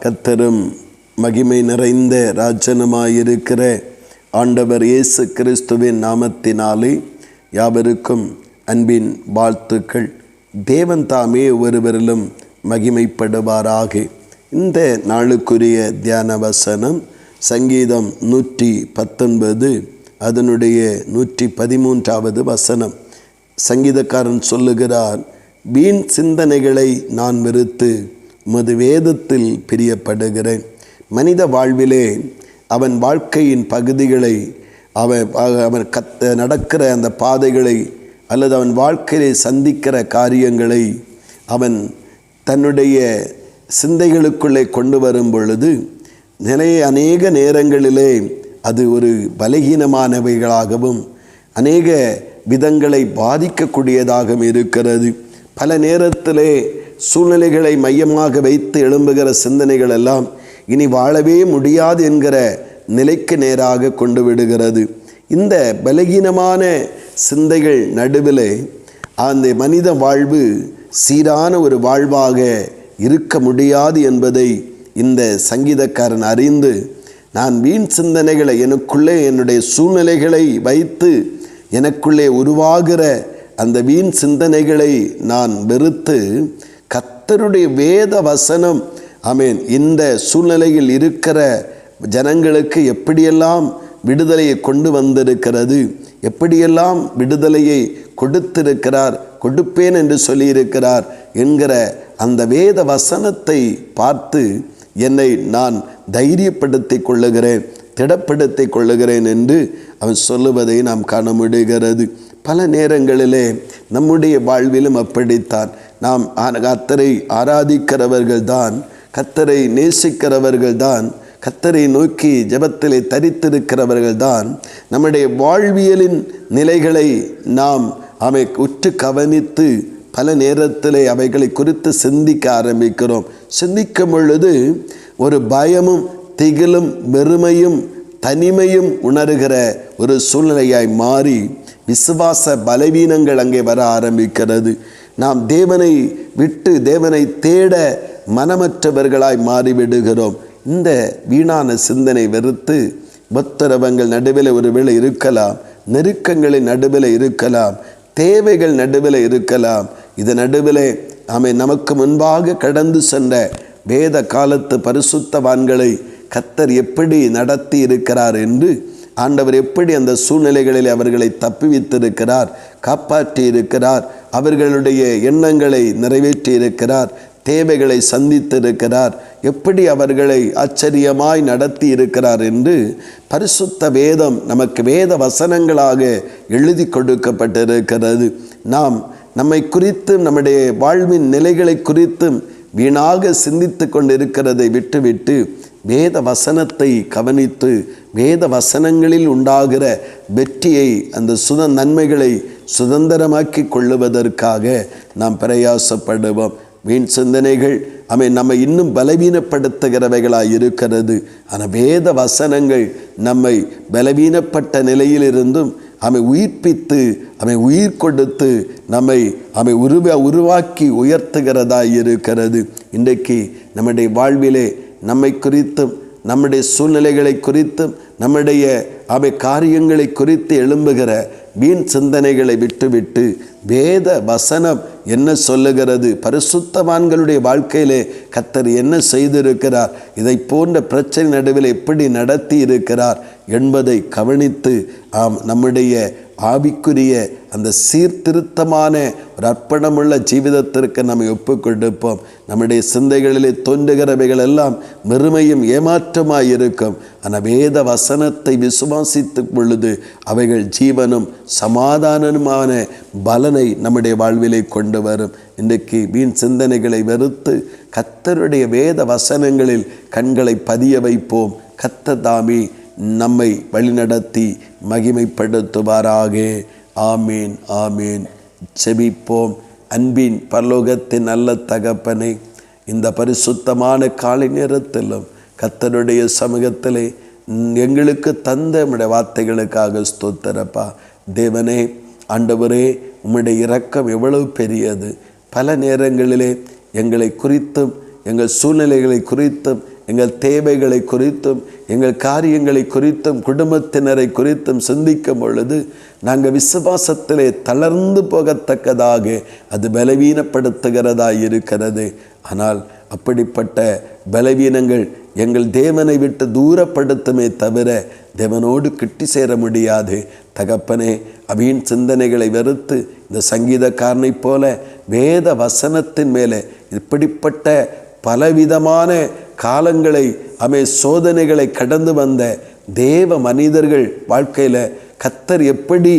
கர்த்தரும் மகிமை நிறைந்த ராஜனுமாயிருக்கிற ஆண்டவர் இயேசு கிறிஸ்துவின் நாமத்தினாலே யாவருக்கும் அன்பின் வாழ்த்துக்கள். தேவன் தாமே ஒருவரிலும் மகிமைப்படுவாராக. இந்த நாளுக்குரிய தியான வசனம் சங்கீதம் 119 அதனுடைய 113வது வசனம். சங்கீதக்காரன் சொல்லுகிறார், வீண் சிந்தனைகளை நான் வெறுத்து உமது வேதத்தில் பிரியப்படுகிறேன். மனித வாழ்விலே அவன் வாழ்க்கையின் பகுதிகளை அவன் நடக்கிற அந்த பாதைகளை அல்லது அவன் வாழ்க்கையிலே சந்திக்கிற காரியங்களை அவன் தன்னுடைய சிந்தைகளுக்குள்ளே கொண்டு வரும் பொழுது அநேக நேரங்களிலே அது ஒரு பலகீனமானவைகளாகவும் அநேக விதங்களை பாதிக்கக்கூடியதாகவும் இருக்கிறது. பல நேரத்திலே சூழ்நிலைகளை மையமாக வைத்து எழும்புகிற சிந்தனைகள் எல்லாம் இனி வாழவே முடியாது என்கிற நிலைக்கு நேராக கொண்டு விடுகிறது. இந்த பலகீனமான சிந்தைகள் நடுவிலே அந்த மனித வாழ்வு சீரான ஒரு வாழ்வாக இருக்க முடியாது என்பதை இந்த சங்கீதக்காரன் அறிந்து, நான் வீண் சிந்தனைகளை எனக்குள்ளே என்னுடைய சூழ்நிலைகளை வைத்து எனக்குள்ளே உருவாகிற அந்த வீண் சிந்தனைகளை நான் வெறுத்து கர்த்தருடைய வேத வசனம் இந்த சூழ்நிலையில் இருக்கிற ஜனங்களுக்கு எப்படியெல்லாம் விடுதலையை கொண்டு வந்திருக்கிறது, எப்படியெல்லாம் விடுதலையை கொடுத்திருக்கிறார், கொடுப்பேன் என்று சொல்லியிருக்கிறார் என்கிற அந்த வேத வசனத்தை பார்த்து என்னை நான் தைரியப்படுத்தி கொள்ளுகிறேன், திடப்படுத்தி கொள்ளுகிறேன் என்று அவன் சொல்லுவதை நாம் காண முடிகிறது. பல நேரங்களிலே நம்முடைய வாழ்விலும் அப்படித்தான். நாம் கர்த்தரை ஆராதிக்கிறவர்கள்தான், கர்த்தரை நேசிக்கிறவர்கள்தான், கர்த்தரை நோக்கி ஜெபத்திலே தரித்திருக்கிறவர்கள்தான் நம்முடைய வாழ்வியலின் நிலைகளை நாம் உற்று கவனித்து பல நேரத்திலே அவைகளை குறித்து சிந்திக்க ஆரம்பிக்கிறோம். சிந்திக்கும் பொழுது ஒரு பயமும் திகிலும் வெறுமையும் தனிமையும் உணர்கிற ஒரு சூழ்நிலையாய் மாறி விசுவாச பலவீனங்கள் அங்கே வர ஆரம்பிக்கிறது. நாம் தேவனை விட்டு தேவனை தேட மனமற்றவர்களாய் மாறிவிடுகிறோம். இந்த வீணான சிந்தனை வெறுத்து உபத்திரவங்கள் நடுவில் ஒருவேளை இருக்கலாம், நெருக்கங்களின் நடுவில் இருக்கலாம், தேவைகள் நடுவில் இருக்கலாம். இது நடுவில் நமக்கு முன்பாக கடந்து சென்ற வேத காலத்து பரிசுத்தவான்களை கர்த்தர் எப்படி நடத்தி இருக்கிறார் என்று, ஆண்டவர் எப்படி அந்த சூழ்நிலைகளில் அவர்களை தப்புவித்திருக்கிறார், காப்பாற்றி இருக்கிறார், அவர்களுடைய எண்ணங்களை நிறைவேற்றி இருக்கிறார், தேவைகளை சந்தித்திருக்கிறார், எப்படி அவர்களை ஆச்சரியமாய் நடத்தி இருக்கிறார் என்று பரிசுத்த வேதம் நமக்கு வேத வசனங்களாக எழுதி கொடுக்கப்பட்டிருக்கிறது. நாம் நம்மை குறித்தும் நம்முடைய வாழ்வின் நிலைகளை குறித்தும் வீணாக சிந்தித்து கொண்டிருக்கிறதை விட்டுவிட்டு வேத வசனத்தை கவனித்து வேத வசனங்களில் உண்டாகிற வெற்றியை அந்த நன்மைகளை சுதந்திரமாக்கி கொள்ளுவதற்காக நாம் பிரயாசப்படுவோம். வீண் சிந்தனைகள் நம்மை இன்னும் பலவீனப்படுத்துகிறவைகளாய் இருக்கிறது. ஆனால் வேத வசனங்கள் நம்மை பலவீனப்பட்ட நிலையிலிருந்தும் உயிர்ப்பித்து உயிர் கொடுத்து நம்மை உருவாக்கி உயர்த்துகிறதாய் இருக்கிறது. இன்றைக்கு நம்முடைய வாழ்விலே நம்மை குறித்தும் நம்முடைய சூழ்நிலைகளை குறித்தும் நம்முடைய காரியங்களை குறித்து எழும்புகிற வீண் சிந்தனைகளை விட்டுவிட்டு வேத வசனம் என்ன சொல்லுகிறது, பரிசுத்தவான்களுடைய வாழ்க்கையிலே கர்த்தர் என்ன செய்திருக்கிறார், இதை போன்ற பிரச்சனை நடுவில் எப்படி நடத்தி இருக்கிறார் என்பதை கவனித்து நம்முடைய ஆவிக்குரிய அந்த சீர்திருத்தமான ஒரு அர்ப்பணமுள்ள ஜீவிதத்திற்கு நம்மை ஒப்பு கொடுப்போம். நம்முடைய சிந்தைகளிலே தோன்றுகிறவைகள் எல்லாம் வெறுமையும் ஏமாற்றமாய் இருக்கும். ஆனால் வேத வசனத்தை விசுவாசித்தும் பொழுது அவைகள் ஜீவனும் சமாதானமான பலனை நம்முடைய வாழ்விலே கொண்டு வரும். இன்றைக்கு வீண் சிந்தனைகளை வெறுத்து கர்த்தருடைய வேத வசனங்களில் கண்களை பதிய வைப்போம். கர்த்தர் தாமே நம்மை வழிநடத்தி மகிமைப்படுத்துவாராக. ஆமீன், ஆமீன். செபிப்போம். அன்பின் பரலோகத்தின் நல்ல தகப்பனே, இந்த பரிசுத்தமான காலை நேரத்திலும் கர்த்தருடைய சமூகத்திலே எங்களுக்கு தந்த உம்முடைய வார்த்தைகளுக்காக ஸ்தோத்திரப்பா. தேவனே, ஆண்டவரே, உம்முடைய இரக்கம் எவ்வளவு பெரியது. பல நேரங்களிலே எங்களை குறித்தும் எங்கள் சூழ்நிலைகளை குறித்தும் எங்கள் தேவைகளை குறித்தும் எங்கள் காரியங்களை குறித்தும் குடும்பத்தினரை குறித்தும் சிந்திக்கும் பொழுது நாங்கள் விசுவாசத்திலே தளர்ந்து போகத்தக்கதாக அது பலவீனப்படுத்துகிறதாக இருக்கிறது. ஆனால் அப்படிப்பட்ட பலவீனங்கள் எங்கள் தேவனை விட்டு தூரப்படுத்துமே தவிர தேவனோடு கிட்டி சேர முடியாது. தகப்பனே, வீண் சிந்தனைகளை வெறுத்து இந்த சங்கீதக்காரனைப் போல வேத வசனத்தின் மேலே இப்படிப்பட்ட பலவிதமான காலங்களை சோதனைகளை கடந்து வந்த தேவ மனிதர்கள் வாழ்க்கையில் கர்த்தர் எப்படி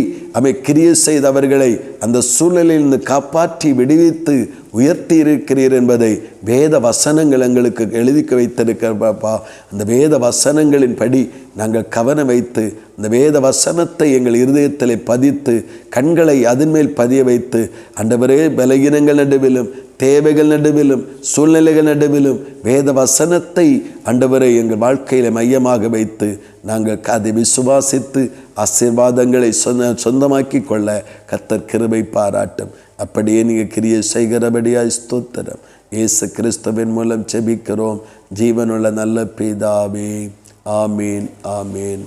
கிரியை செய்தவர்களை அந்த சூழலிலிருந்து காப்பாற்றி விடுவித்து உயர்த்தி இருக்கிறீர் என்பதை வேத வசனங்கள் எங்களுக்கு எழுதி வைத்திருக்கிறப்பா. அந்த வேத வசனங்களின் படி நாங்கள் கவனம் வைத்து அந்த வேத வசனத்தை எங்கள் இருதயத்தில் பதித்து கண்களை அதன் மேல் பதிய வைத்து ஆண்டவரே, பலகீனங்கள் நடுவிலும் தேவைகள் நடுவிலும் சூழ்நிலைகள் நடுவிலும் வேத வசனத்தை ஆண்டவரை எங்கள் வாழ்க்கையில் மையமாக வைத்து நாங்கள் அதை விசுவாசித்து ஆசீர்வாதங்களை சொந்தமாக்கி கொள்ள கர்த்தர் கிருபை பாராட்டும். அப்படியே நீங்கள் கிரியை செய்கிறபடியாய் ஸ்தோத்திரம். இயேசு கிறிஸ்துவின் மூலம் ஜெபிக்கிறோம் ஜீவனுள்ள நல்ல பிதாவே. ஆமீன், ஆமீன்.